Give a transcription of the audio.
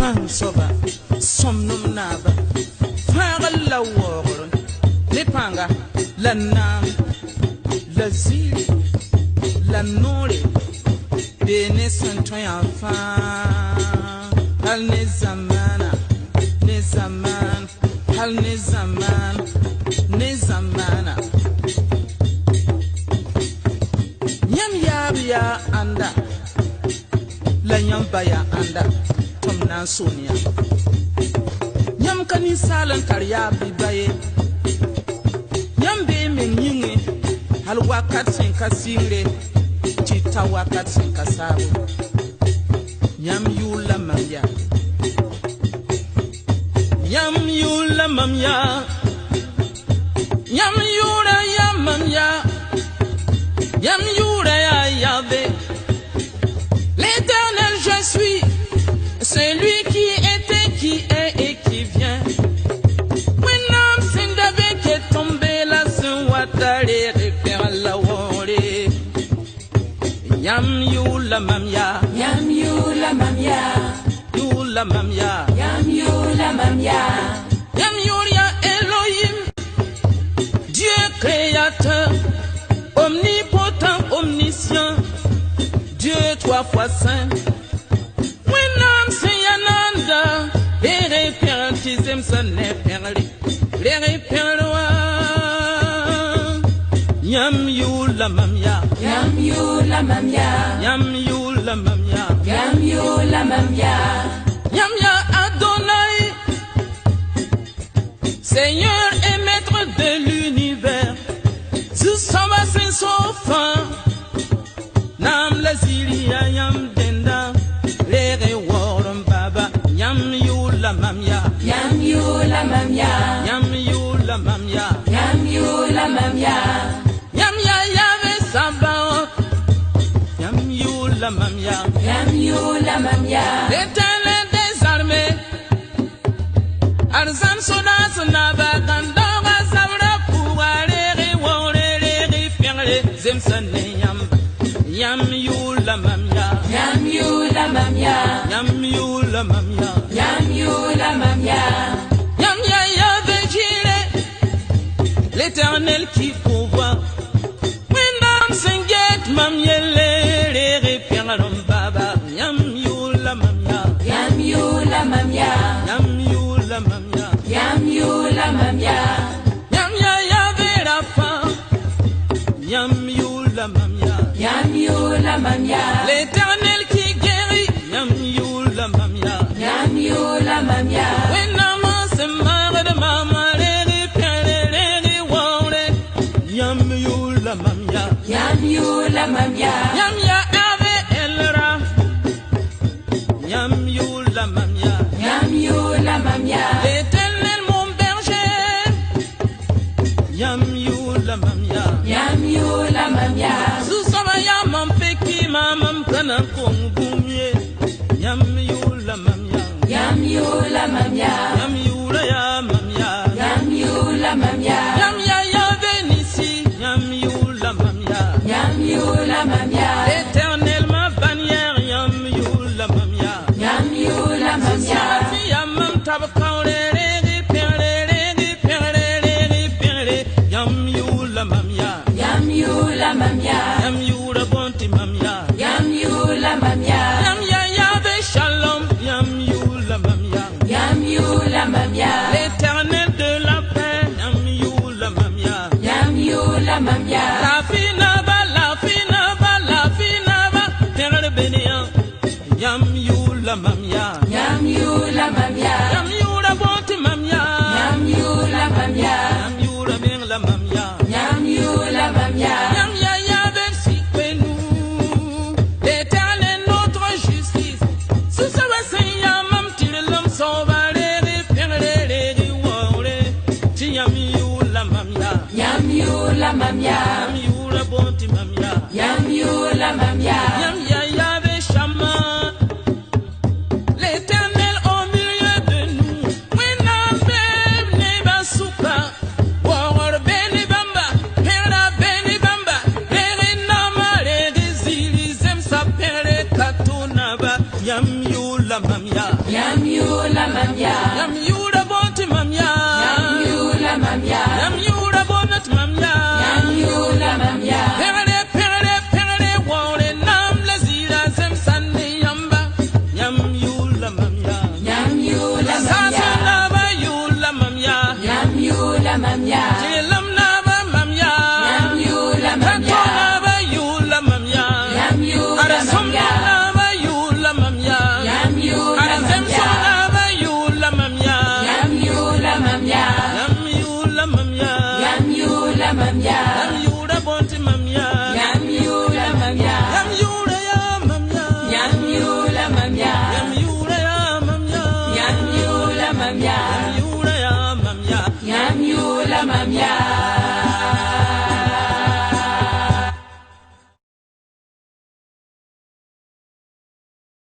Pansova, somnum naba, Farala war, Lepanga, la nam, la zili, la nori, Bene Santoyan fan, Hal Nezamana, Nezaman, Hal Nezaman, Nezamana. Yam yabia anda, La Yambaya anda. Sonia Yam kani salan karya bibaye Yam be men yinge hal wakat sen kasire tita wakat sen kasabu Yam yula mamya Yam yula mamya Yam yura yam mamya Yam yura ya yabe L'Éternel je suis c'est lui qui était, qui est et qui vient. Maintenant, c'est David qui est tombé là, c'est Ouattari, repère la wore. Yam you la mamia, Yam you la mamia, you la mamia, Yam you la mamia, Yam Yuria Elohim, Dieu créateur, omnipotent, omniscient, Dieu 3 fois saint. Yam you la mamia, Yam you la mamia, Yam you la mamia, Yam you la mamia, Yam ya Adonai, Seigneur et maître de l'univers, sous son bassin sans fin, Nam la zilia yam denda, les rewards baba, Yam you la mamia, Yam you la mamia, Yam you la mamia, Yam you la mamia, Yam ya yave sabaoth, Yam you la mamia, Yam you la mamia, l'Éternel des armées, Arzan sodas nabagandora sabra pour aller faire zemsane Yam you la mamia, Yam you la mamia, Yam you la mamia, Yam you la mamia, Yam ya yave jiré, l'Éternel qui pourvoit. Mam yele repiaram baba Yam you la mamia, Yam you la mamia, Yam you la mamia, Yam you la mamia, Yam ya yave rafa, Yam you la mamia, Yam you la mamia, l'Éternel qui guérit, Yam you la mamia, Yam you la mamia, when nama se mare de mama le piare wore, Yam you la mamia, Yam you la mamia, Yam ya ave elra, Yam you la mamia, Yam you la mamia, l'Éternel mon berger, Yam you la mamia, Yam you la mamia, sous son yam mon peki mamam kana kongumye, Yam you la mamia, Yam you la mamia, Yam you la ya mamia, Yam you la mamia, Yam ya venisi, Yam you la mamia, Yam you la mamia, l'Éternel ma bannière, Yam you la mamia, Yam you la mamia, Yam tabakaure Yam you la mamia, Yam you la mamia, Yam you la bonti mamia, Yam you la mamia, Yam ya yave shalom, Yam you la mamia, Yam you la mamia, l'Éternel de la paix, Yam you la mamia, Yam you la mamia, la fina ba, la fina ba, la fina ba, terre bénéant, Yam you la mamia, Yam you la mamia, Yam you la bonti mamia, Yam you la mamia, Yam you la bien la mamia, Yam you la mamia, Yam ya yave si que nous, l'Éternel notre justice, sous sa bassin yamam tire l'homme sauvage, Yam you la mamia, Yam you la mamia, Yam you la bonti mamia, Yam you la mamia, Yam ya yave chama, l'Éternel la mamia Yam you la mamia. Yam you da bon ti mamia Yam you la mamia. Yam you da bonat mamia Yam you la mamia.